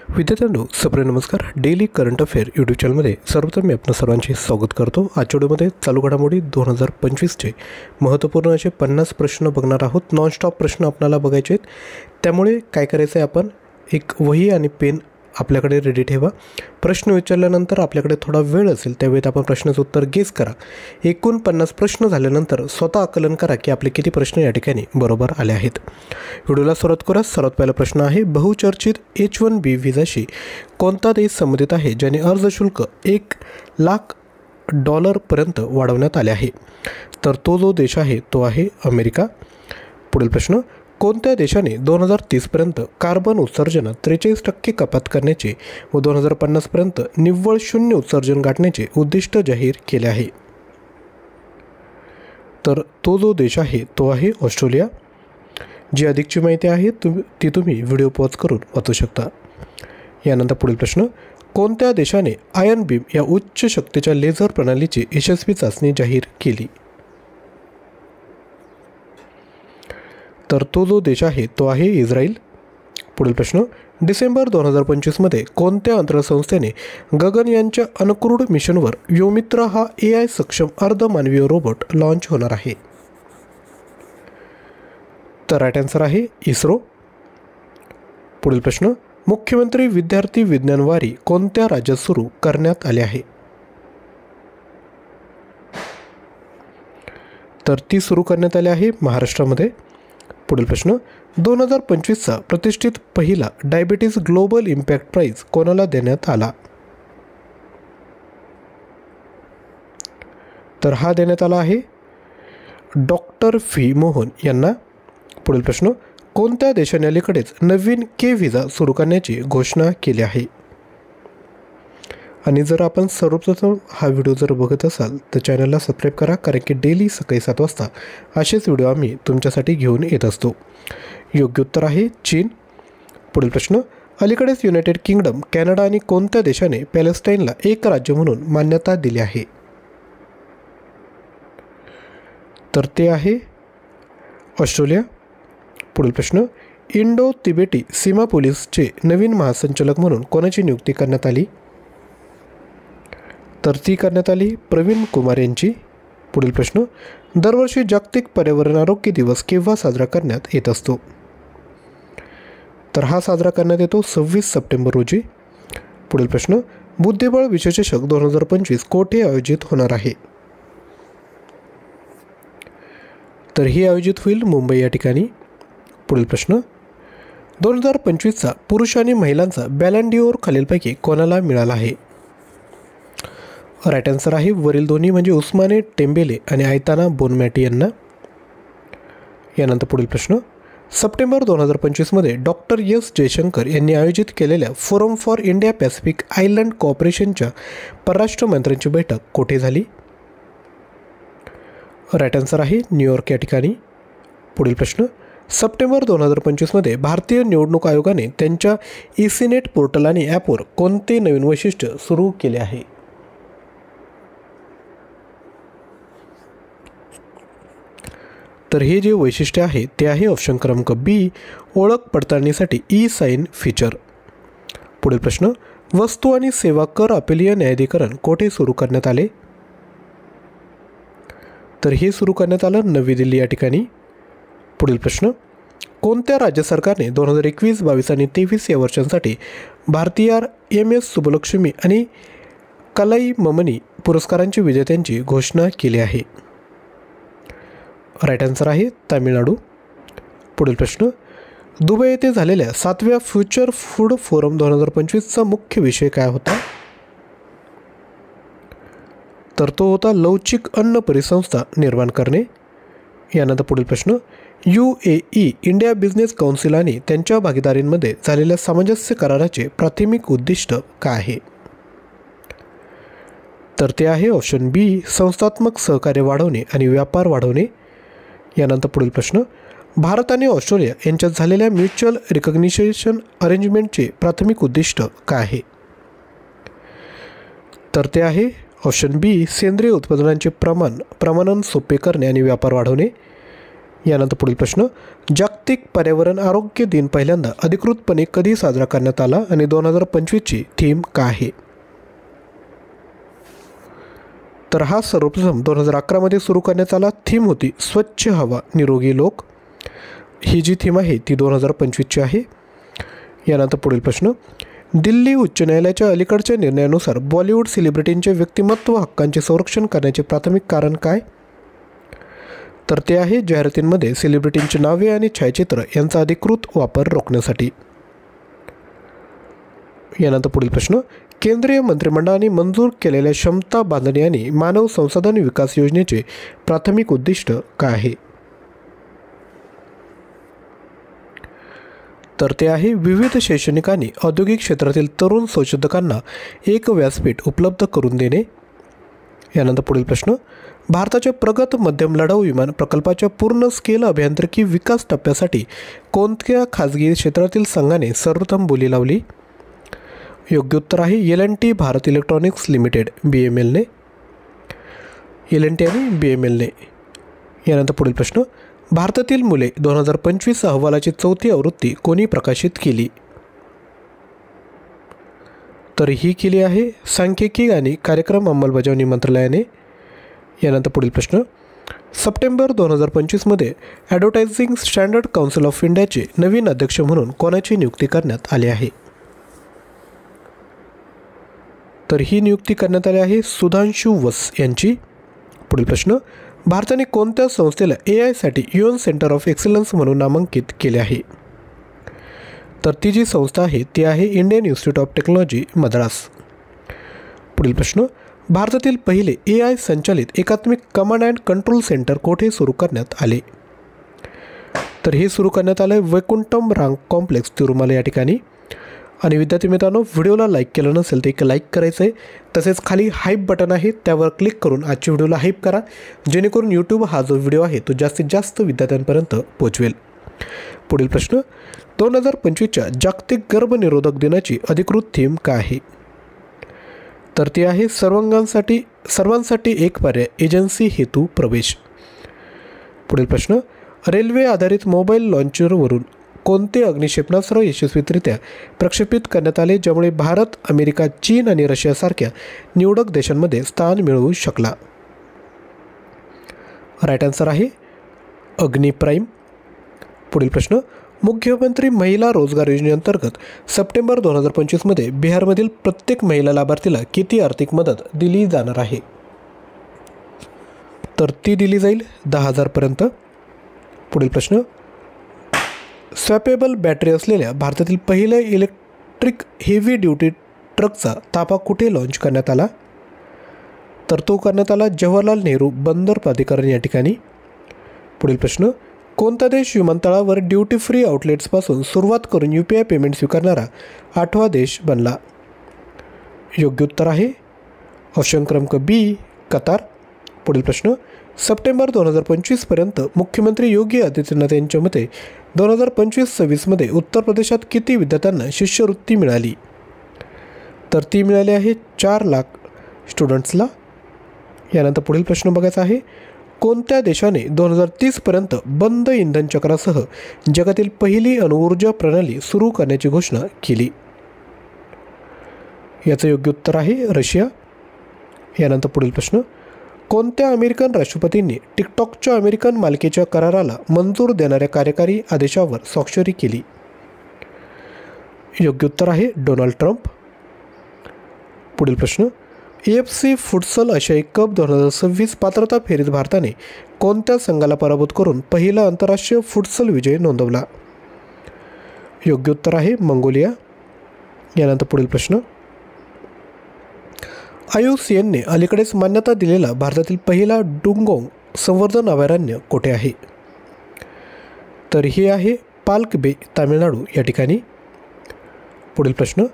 विद्यार्थ्यांनो, सप्रे नमस्कार. Daily current affair YouTube चॅनलमध्ये सर्वप्रथम मी आपणा सर्वांचे स्वागत करतो. आजच्या व्हिडिओमध्ये चालू घडामोडी 2025चे महत्त्वपूर्ण असे 50 प्रश्न बघणार आहोत. नॉनस्टॉप प्रश्न आपल्याला बघायचे आहेत. त्यामुळे काय करायचं आहे, आपण एक वही आणि पेन आपल्याकडे रेडी ठेवा. प्रश्न विचारल्यानंतर आपल्याकडे थोडा वेळ असेल त्यावेळेत आपण प्रश्नाचं उत्तर गेस करा. एकूण 50 प्रश्न झाल्यानंतर स्वतः आकलन करा की आपले किती प्रश्न या ठिकाणी बरोबर आले आहेत. व्हिडिओला सुरुवात करा. सर्वात पहिला प्रश्न आहे, बहुचर्चित H1B व्हिसाशी कोणता देश संबंधित आहे ज्याने अर्ज शुल्क $1,00,000 पर्यंत वाढवण्यात आले आहे? तर तो जो देश आहे तो आहे अमेरिका. पुढील प्रश्न, कोणत्या देशाने 2030 पर्यंत कार्बन उत्सर्जनात 43% कपात करण्याचे व 2050 पर्यंत निव्वळ शून्य उत्सर्जन गाठण्याचे उद्दिष्ट जाहीर केले आहे? तर तो जो देश आहे तो आहे ऑस्ट्रेलिया. जी अधिकची माहिती आहे ती तुम्ही व्हिडिओ पॉज करून वाचू शकता. यानंतर पुढील प्रश्न, कोणत्या देशाने आयन बीम या उच्च शक्तीच्या लेझर प्रणालीची यशस्वी चाचणी जाहीर केली? तर तो जो देश आहे तो आहे इस्रायल. पुढील प्रश्न, डिसेंबर 2025मध्ये कोणत्या अंतराळ संस्थेने गगनयानच्या अनुक्रूड मिशनवर व्योमित्र हा AI सक्षम अर्धमानवीय रोबोट लॉन्च होणार आहे? तर राईट आन्सर आहे इस्रो. पुढील प्रश्न, मुख्यमंत्री विद्यार्थी विज्ञान वारी कोणत्या राज्यात सुरू करण्यात आले आहे? तर ती सुरू करण्यात आली आहे महाराष्ट्रामध्ये. पुढील प्रश्न, 2025चा प्रतिष्ठित पहिला डायबिटीज ग्लोबल इम्पॅक्ट प्राइज कोणाला देण्यात आला? तर हा देण्यात आला आहे डॉक्टर व्ही मोहन यांना. पुढील प्रश्न, कोणत्या देशाने अलीकडेच नवीन K व्हिसा सुरू करण्याची घोषणा केली आहे? आणि जर आपण सर्वप्रथम हा व्हिडिओ जर बघत असाल तर चॅनलला सबस्क्राईब करा, कारण की डेली सकाळी 7 वाजता असेच व्हिडिओ आम्ही तुमच्यासाठी घेऊन येत असतो. योग्य उत्तर आहे चीन. पुढील प्रश्न, अलीकडेच युनायटेड किंगडम, कॅनडा आणि कोणत्या देशाने पॅलेस्टाईनला एक राज्य म्हणून मान्यता दिली आहे? तर ते आहे ऑस्ट्रेलिया. पुढील प्रश्न, इंडो तिबेटी सीमा पोलीसचे नवीन महासंचालक म्हणून कोणाची नियुक्ती करण्यात आली? तर ती करण्यात आली प्रवीण कुमार यांची. पुढील प्रश्न, दरवर्षी जागतिक पर्यावरण आरोग्य दिवस केव्हा साजरा करण्यात येत असतो? तर हा साजरा करण्यात येतो 26 सप्टेंबर रोजी. पुढील प्रश्न, बुद्धिबळ विश्वचषक 2025 कोठे आयोजित होणार आहे? तर ही आयोजित होईल मुंबई या ठिकाणी. पुढील प्रश्न, 2025चा पुरुष आणि महिलांचा बॅलन डी ओर खालीलपैकी कोणाला मिळाला आहे? राईट आन्सर आहे वरील दोन्ही, म्हणजे उस्माने टेम्बेले आणि आयताना बोनमॅटी यांना. यानंतर पुढील प्रश्न, सप्टेंबर 2025मध्ये डॉक्टर S जयशंकर यांनी आयोजित केलेल्या forum for India Pacific island कोऑपरेशनच्या परराष्ट्र मंत्र्यांची बैठक कोठे झाली? राईट आन्सर आहे न्यूयॉर्क या ठिकाणी. पुढील प्रश्न, सप्टेंबर 2025मध्ये भारतीय निवडणूक आयोगाने त्यांच्या ECNet पोर्टल आणि ॲपवर कोणते नवीन वैशिष्ट्य सुरू केले आहे? तर हे जे वैशिष्ट्य आहे ते आहे ऑप्शन क्रमांक B, ओळख पडताळणीसाठी E-साइन फीचर. पुढील प्रश्न, वस्तू आणि सेवा कर अपीलीय न्यायाधिकरण कोठे सुरू करण्यात आले? तर हे सुरू करण्यात आलं नवी दिल्ली या ठिकाणी. पुढील प्रश्न, कोणत्या राज्य सरकारने 2021, 22 आणि 23 या वर्षांसाठी भारतीय MS सुबलक्ष्मी आणि कलाईममनी पुरस्कारांची विजेत्यांची घोषणा केली आहे? राईट आन्सर आहे तामिळनाडू. पुढील प्रश्न, दुबई येथे झालेल्या 7व्या फ्युचर फूड फोरम 2025चा मुख्य विषय काय होता? तर तो होता लवचिक अन्न परिसंस्था निर्माण करणे. यानंतर पुढील प्रश्न, UAE इंडिया बिझनेस काउन्सिल आणि त्यांच्या भागीदारींमध्ये झालेल्या सामंजस्य कराराचे प्राथमिक उद्दिष्ट काय आहे? तर ते आहे ऑप्शन B, संस्थात्मक सहकार्य वाढवणे आणि व्यापार वाढवणे. यानंतर पुढील प्रश्न, भारत आणि ऑस्ट्रेलिया यांच्यात झालेल्या म्युच्युअल रिकग्निशन अरेंजमेंटचे प्राथमिक उद्दिष्ट काय आहे? तर ते आहे ऑप्शन B, सेंद्रिय उत्पादनांचे प्रमाणन सोपे करणे आणि व्यापार वाढवणे. यानंतर पुढील प्रश्न, जागतिक पर्यावरण आरोग्य दिन पहिल्यांदा अधिकृतपणे कधी साजरा करण्यात आला आणि 2025ची थीम काय आहे? तर हा सर्वप्रथम 2011मध्ये सुरू करण्यात आला. थीम होती स्वच्छ हवा निरोगी लोक. ही जी थीम आहे ती 2025ची आहे. यानंतर पुढील प्रश्न, दिल्ली उच्च न्यायालयाच्या अलीकडच्या निर्णयानुसार बॉलिवूड सेलिब्रिटींचे व्यक्तिमत्व हक्कांचे संरक्षण करण्याचे प्राथमिक कारण काय? तर ते आहे जाहिरातींमध्ये सेलिब्रिटींची नावे आणि छायाचित्र यांचा अधिकृत वापर रोखण्यासाठी. यानंतर पुढील प्रश्न, केंद्रीय मंत्रिमंडळाने मंजूर केलेल्या क्षमता बांधणी आणि मानव संसाधन विकास योजनेचे प्राथमिक उद्दिष्ट काय आहे? तर ते आहे विविध शैक्षणिक आणि औद्योगिक क्षेत्रातील तरुण संशोधकांना एक व्यासपीठ उपलब्ध करून देणे. यानंतर पुढील प्रश्न, भारताच्या प्रगत मध्यम लढाऊ विमान प्रकल्पाच्या पूर्ण स्केल अभियांत्रिकी विकास टप्प्यासाठी कोणत्या खाजगी क्षेत्रातील संघाने सर्वप्रथम बोली लावली? योग्य उत्तर आहे L&T Bharat electronics limited BMLने. L&T आणि BMLने. यानंतर पुढील प्रश्न, भारतातील मुले 2025 अहवालाची 4थी आवृत्ती कोणी प्रकाशित केली? तर ही केली आहे सांख्यिकी आणि कार्यक्रम अंमलबजावणी मंत्रालयाने. यानंतर पुढील प्रश्न, सप्टेंबर 2025मध्ये ॲडव्हर्टायझिंग स्टँडर्ड काउन्सिल ऑफ इंडियाचे नवीन अध्यक्ष म्हणून कोणाची नियुक्ती करण्यात आली आहे? तर ही नियुक्ती करण्यात आली आहे सुधांशु वस यांची. पुढील प्रश्न, भारताने कोणत्या संस्थेला AI साठी UN सेंटर ऑफ एक्सलन्स म्हणून नामांकित केले आहे? तर ती जी संस्था आहे ती आहे Indian institute of technology Madras. पुढील प्रश्न, भारतातील पहिले AI संचालित एकात्मिक कमांड अँड कंट्रोल सेंटर कोठे सुरू करण्यात आले? तर हे सुरू करण्यात आले वैकुंठम रांग कॉम्प्लेक्स तिरुमला या ठिकाणी. आणि विद्यार्थी मित्रांनो, व्हिडिओला लाईक केलं नसेल तर एक लाईक करायचं आहे. तसेच खाली हाईप बटन आहे त्यावर क्लिक करून आजच्या व्हिडिओला हाईप करा, जेणेकरून यूट्यूब हा जो व्हिडिओ आहे तो जास्तीत जास्त विद्यार्थ्यांपर्यंत पोहोचवेल. पुढील प्रश्न, 2025च्या जागतिक गर्भनिरोधक दिनाची अधिकृत थीम काय आहे? तर ती आहे सर्वांसाठी एक पर्याय एजन्सी हेतू प्रवेश. पुढील प्रश्न, रेल्वे आधारित मोबाईल लॉन्चरवरून कोणते अग्निक्षेपणास्त्र यशस्वीरित्या प्रक्षेपित करण्यात आले, ज्यामुळे भारत, अमेरिका, चीन आणि रशियासारख्या निवडक देशांमध्ये स्थान मिळवू शकला? राईट आन्सर आहे अग्नि प्राईम. पुढील प्रश्न, मुख्यमंत्री महिला रोजगार योजनेअंतर्गत सप्टेंबर 2025मध्ये बिहारमधील प्रत्येक महिला लाभार्थीला किती आर्थिक मदत दिली जाणार आहे? तर ती दिली जाईल 10,000पर्यंत. पुढील प्रश्न, स्वॅपेबल बॅटरी असलेल्या भारतातील पहिल्या इलेक्ट्रिक हेवी ड्युटी ट्रकचा ताफा कुठे लॉन्च करण्यात आला? तर तो करण्यात आला जवाहरलाल नेहरू बंदर प्राधिकरण या ठिकाणी. पुढील प्रश्न, कोणता देश विमानतळावर ड्युटी फ्री आउटलेट्सपासून सुरुवात करून UPI पेमेंट स्वीकारणारा 8वा देश बनला? योग्य उत्तर आहे ऑप्शन क्रमांक B कतार. पुढील प्रश्न, सप्टेंबर 2025पर्यंत मुख्यमंत्री योगी आदित्यनाथ यांच्या मते 2025-26मध्ये उत्तर प्रदेशात किती विद्यार्थ्यांना शिष्यवृत्ती मिळाली? तर ती मिळाली आहे 4 लाख स्टुडंट्सला. यानंतर पुढील प्रश्न बघायचा आहे, कोणत्या देशाने 2030पर्यंत बंद इंधन चक्रासह जगातील पहिली अणुऊर्जा प्रणाली सुरू करण्याची घोषणा केली? याचं योग्य उत्तर आहे रशिया. यानंतर पुढील प्रश्न, कोणत्या अमेरिकन राष्ट्रपतींनी टिकटॉकच्या अमेरिकन मालकीच्या कराराला मंजूर देणाऱ्या कार्यकारी आदेशावर स्वाक्षरी केली? योग्य उत्तर आहे डोनाल्ड ट्रम्प. पुढील प्रश्न, AFC फुटसल आशियाई कप 2026 पात्रता फेरीत भारताने कोणत्या संघाला पराभूत करून पहिला आंतरराष्ट्रीय फुटसल विजय नोंदवला? योग्य उत्तर आहे मंगोलिया. यानंतर पुढील प्रश्न, IUCNने अलीकडेच मान्यता दिलेला भारतातील पहिला डुंगोंग संवर्धन अभयारण्य कोठे आहे? तर हे आहे पाल्क बे तामिळनाडू या ठिकाणी. पुढील प्रश्न,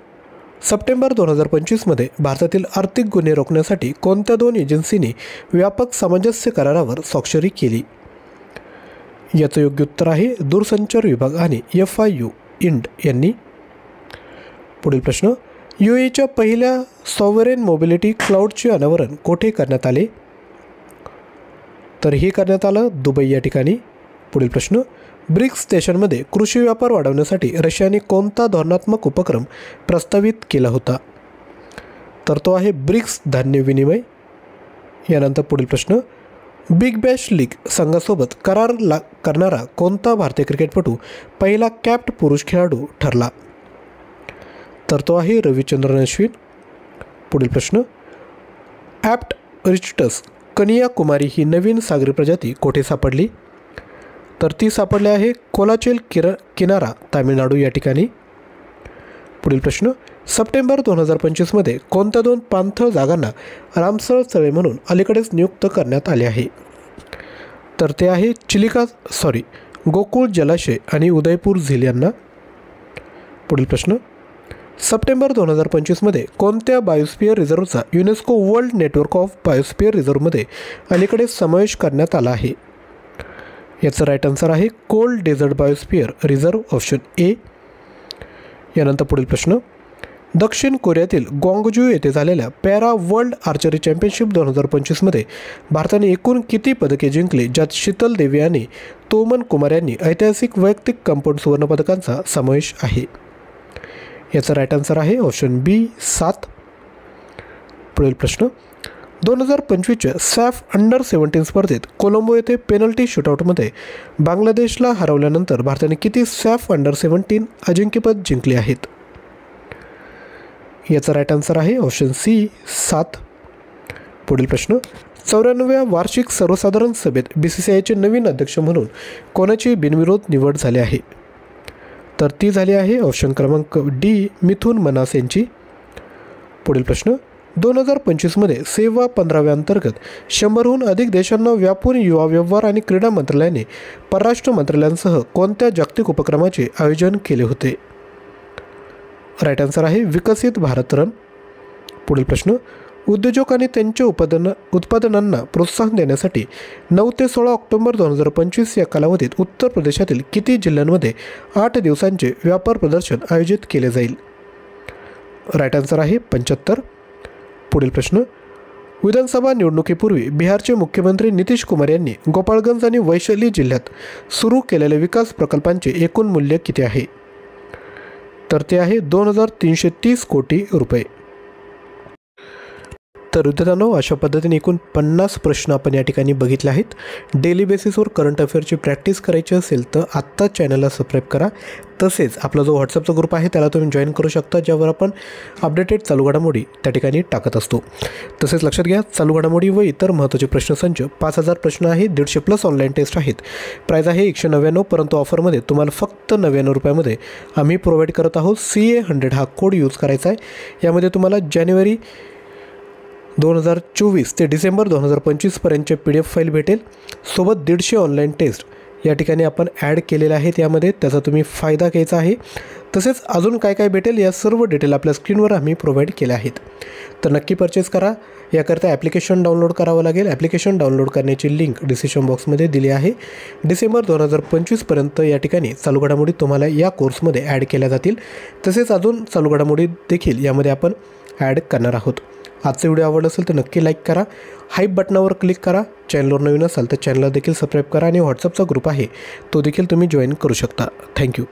सप्टेंबर 2025मध्ये भारतातील आर्थिक गुन्हे रोखण्यासाठी कोणत्या 2 एजन्सींनी व्यापक सामंजस्य करारावर स्वाक्षरी केली? याचं योग्य उत्तर आहे दूरसंचार विभाग आणि FIU इंड यांनी. पुढील प्रश्न, UAEच्या पहिल्या सॉव्हरेन मोबिलिटी क्लाउडचे अनावरण कोठे करण्यात आले? तर हे करण्यात आलं दुबई या ठिकाणी. पुढील प्रश्न, ब्रिक्स देशांमध्ये कृषी व्यापार वाढवण्यासाठी रशियाने कोणता धोरणात्मक उपक्रम प्रस्तावित केला होता? तर तो आहे ब्रिक्स धान्य विनिमय. यानंतर पुढील प्रश्न, बिग बॅश लीग संघासोबत करार करणारा कोणता भारतीय क्रिकेटपटू पहिला कॅप्ड पुरुष खेळाडू ठरला? तर तो आहे रविचंद्रन अश्विन. पुढील प्रश्न, ॲप्ट रिस्टस कन्याकुमारी ही नवीन सागरी प्रजाती कोठे सापडली? तर ती सापडली आहे कोलाचेल किनारा, तामिळनाडू या ठिकाणी. पुढील प्रश्न, सप्टेंबर 2025मध्ये कोणत्या 2 पाणथळ जागांना रामसर स्थळे म्हणून अलीकडेच नियुक्त करण्यात आले आहे? तर ते आहे गोकुळ जलाशय आणि उदयपूर झील यांना. पुढील प्रश्न, सप्टेंबर 2025मध्ये कोणत्या बायोस्फिअर रिझर्व्हचा UNESCO world network of biosphere रिझर्व्हमध्ये अलीकडेच समावेश करण्यात आला आहे? याचं राईट आन्सर आहे cold desert biosphere reserve, option A. यानंतर पुढील प्रश्न, दक्षिण कोरियातील ग्वांगजू येथे झालेल्या पॅरा वर्ल्ड आर्चरी चॅम्पियनशिप 2025मध्ये भारताने एकूण किती पदके जिंकली, ज्यात शीतल देवी आणि तोमन कुमार यांनी ऐतिहासिक वैयक्तिक कंपाऊंड सुवर्णपदकांचा समावेश आहे? याचा राईट आन्सर आहे ऑप्शन बी 7. पुढील प्रश्न, 2025च्या सॅफ अंडर-17 स्पर्धेत कोलंबो येथे पेनल्टी शूटआउटमध्ये बांगलादेशला हरवल्यानंतर भारताने किती सॅफ अंडर-17 अजिंक्यपद जिंकले आहेत? याचा राईट आन्सर आहे ऑप्शन सी 7. पुढील प्रश्न, 94व्या वार्षिक सर्वसाधारण सभेत BCCIचे नवीन अध्यक्ष म्हणून कोणाची बिनविरोध निवड झाली आहे? तर ती झाली आहे ऑप्शन क्रमांक डी मिथुन मनास यांची. पुढील प्रश्न, 2025मध्ये सेवा 15व्या अंतर्गत 100हून अधिक देशांना व्यापून युवा व्यवहार आणि क्रीडा मंत्रालयाने परराष्ट्र मंत्रालयांसह कोणत्या जागतिक उपक्रमाचे आयोजन केले होते? राईट आन्सर आहे विकसित भारत रन. पुढील प्रश्न, उद्योजक आणि त्यांच्या उत्पादनांना प्रोत्साहन देण्यासाठी 9 ते 16 ऑक्टोबर 2025 या कालावधीत उत्तर प्रदेशातील किती जिल्ह्यांमध्ये 8 दिवसांचे व्यापार प्रदर्शन आयोजित केले जाईल? राईट आन्सर आहे 75. पुढील प्रश्न, विधानसभा निवडणुकीपूर्वी बिहारचे मुख्यमंत्री नितीश कुमार यांनी गोपाळगंज आणि वैशाली जिल्ह्यात सुरू केलेल्या विकास प्रकल्पांचे एकूण मूल्य किती आहे? तर ते आहे 2330 कोटी रुपये. तर विद्यार्थ्यांनो, अशा पद्धतीने एकूण 50 प्रश्न आपण या ठिकाणी बघितले आहेत. डेली बेसिसवर करंट अफेअरची प्रॅक्टिस करायची असेल तर आत्ताच चॅनलला सबस्क्राईब करा. तसेच आपला जो व्हॉट्सअपचा ग्रुप आहे त्याला तुम्ही जॉईन करू शकता, ज्यावर आपण अपडेटेड चालू घडामोडी त्या ठिकाणी टाकत असतो. तसेच लक्षात घ्या, चालू घडामोडी व इतर महत्त्वाचे प्रश्नसंच 5000 प्रश्न आहे. 150+ ऑनलाईन टेस्ट आहेत. प्राईज आहे 199, परंतु ऑफरमध्ये तुम्हाला फक्त 99 रुपयामध्ये आम्ही प्रोव्हाइड करत आहोत. CA100 हा कोड यूज करायचा आहे. यामध्ये तुम्हाला जानेवारी 2024 ते डिसेंबर 2025 पर्यंतचे PDF फाईल भेटेल. सोबत 150 ऑनलाईन टेस्ट या ठिकाणी आपण ॲड केलेल्या आहेत. यामध्ये त्याचा तुम्ही फायदा घ्यायचा आहे. तसेच अजून काय काय भेटेल या सर्व डिटेल आपल्या स्क्रीनवर आम्ही प्रोव्हाइड केल्या आहेत. तर नक्की परचेस करा. याकरता ॲप्लिकेशन डाउनलोड करावं लागेल. ॲप्लिकेशन डाउनलोड करण्याची लिंक डिस्क्रिप्शन बॉक्समध्ये दिली आहे. डिसेंबर 2025 पर्यंत या ठिकाणी चालू घडामोडी तुम्हाला या कोर्समध्ये ॲड केल्या जातील. तसेच अजून चालू घडामोडी देखील यामध्ये आपण ॲड करणार आहोत. आजचा व्हिडिओ आवडला असेल तर नक्की लाईक करा. हाईप बटनावर क्लिक करा. चॅनलवर नवीन असाल तर चॅनलला देखील सबस्क्राईब करा आणि व्हॉट्सअपचा ग्रुप आहे तो देखील तुम्ही जॉईन करू शकता. थँक्यू.